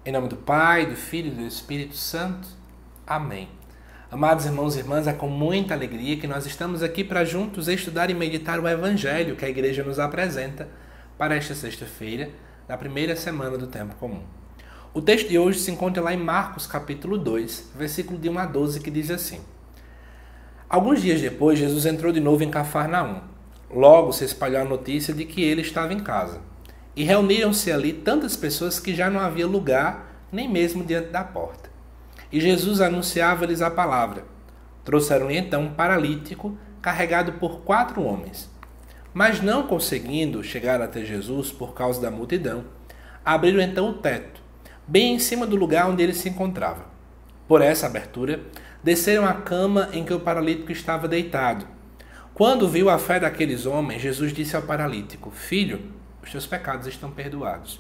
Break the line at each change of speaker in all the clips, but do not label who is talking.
Em nome do Pai, do Filho e do Espírito Santo. Amém. Amados irmãos e irmãs, é com muita alegria que nós estamos aqui para juntos estudar e meditar o Evangelho que a Igreja nos apresenta para esta sexta-feira, da primeira semana do Tempo Comum. O texto de hoje se encontra lá em Marcos, capítulo 2, versículo de 1 a 12, que diz assim: Alguns dias depois, Jesus entrou de novo em Cafarnaum. Logo se espalhou a notícia de que ele estava em casa. E reuniram-se ali tantas pessoas que já não havia lugar, nem mesmo diante da porta. E Jesus anunciava-lhes a palavra. Trouxeram-lhe então um paralítico, carregado por 4 homens. Mas não conseguindo chegar até Jesus por causa da multidão, abriram então o teto, bem em cima do lugar onde ele se encontrava. Por essa abertura, desceram a cama em que o paralítico estava deitado. Quando viu a fé daqueles homens, Jesus disse ao paralítico: Filho, os teus pecados estão perdoados.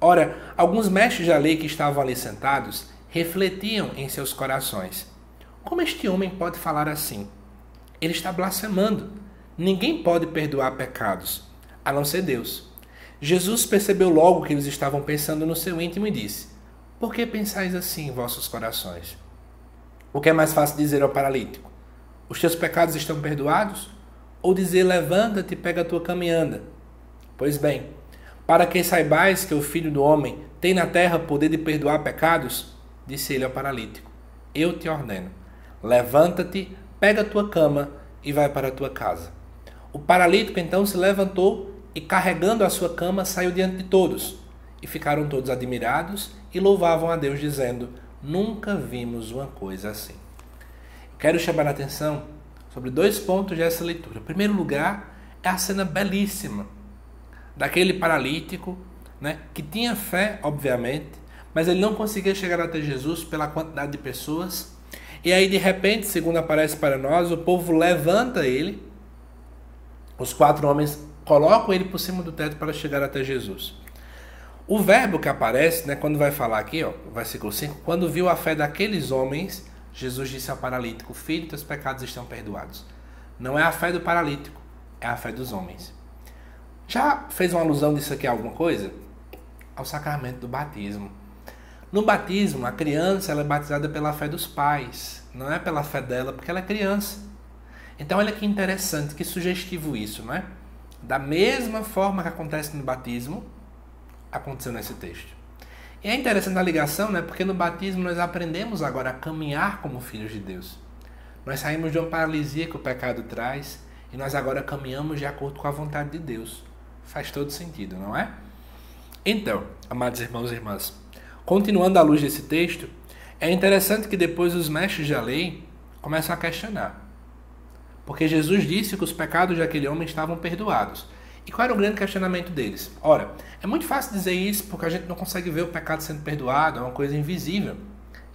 Ora, alguns mestres da lei que estavam ali sentados refletiam em seus corações: Como este homem pode falar assim? Ele está blasfemando. Ninguém pode perdoar pecados, a não ser Deus. Jesus percebeu logo que eles estavam pensando no seu íntimo e disse: Por que pensais assim em vossos corações? O que é mais fácil dizer ao paralítico: Os teus pecados estão perdoados? Ou dizer: Levanta-te e pega a tua cama e anda? Pois bem, para que saibais que o Filho do Homem tem na terra poder de perdoar pecados, disse ele ao paralítico: Eu te ordeno, levanta-te, pega a tua cama e vai para a tua casa. O paralítico então se levantou e, carregando a sua cama, saiu diante de todos. E ficaram todos admirados e louvavam a Deus, dizendo: Nunca vimos uma coisa assim. Quero chamar a atenção sobre 2 pontos dessa leitura. Em primeiro lugar, é a cena belíssima daquele paralítico, que tinha fé, obviamente, mas ele não conseguia chegar até Jesus pela quantidade de pessoas. E aí, de repente, segundo aparece para nós, o povo levanta ele, os 4 homens colocam ele por cima do teto para chegar até Jesus. O verbo que aparece, quando vai falar aqui, versículo 5, quando viu a fé daqueles homens, Jesus disse ao paralítico: Filho, teus pecados estão perdoados. Não é a fé do paralítico, é a fé dos homens. Já fez uma alusão disso aqui a alguma coisa? Ao sacramento do batismo. No batismo, a criança ela é batizada pela fé dos pais, não é pela fé dela, porque ela é criança. Então, olha que interessante, que sugestivo isso, não é? Da mesma forma que acontece no batismo, aconteceu nesse texto. E é interessante a ligação, porque no batismo nós aprendemos agora a caminhar como filhos de Deus. Nós saímos de uma paralisia que o pecado traz e nós agora caminhamos de acordo com a vontade de Deus. Faz todo sentido, não é? Então, amados irmãos e irmãs, continuando à luz desse texto, é interessante que depois os mestres da lei começam a questionar. Porque Jesus disse que os pecados daquele homem estavam perdoados. E qual era o grande questionamento deles? Ora, é muito fácil dizer isso porque a gente não consegue ver o pecado sendo perdoado, é uma coisa invisível.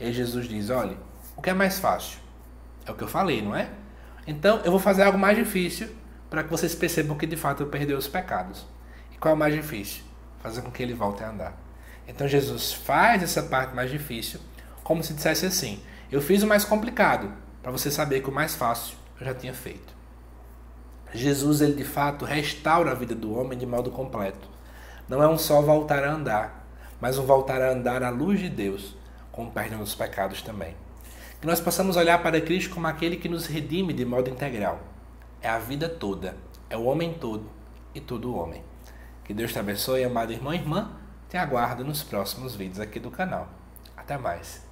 E aí Jesus diz: olha, o que é mais fácil? É o que eu falei, não é? Então, eu vou fazer algo mais difícil para que vocês percebam que de fato eu perdi os pecados. E qual é o mais difícil? Fazer com que ele volte a andar. Então Jesus faz essa parte mais difícil, como se dissesse assim: eu fiz o mais complicado, para você saber que o mais fácil eu já tinha feito. Jesus, ele de fato restaura a vida do homem de modo completo. Não é um só voltar a andar, mas um voltar a andar à luz de Deus, com o perdão dos pecados também. Que nós possamos olhar para Cristo como aquele que nos redime de modo integral. É a vida toda, é o homem todo e todo o homem. Que Deus te abençoe, amado irmão e irmã. Te aguardo nos próximos vídeos aqui do canal. Até mais.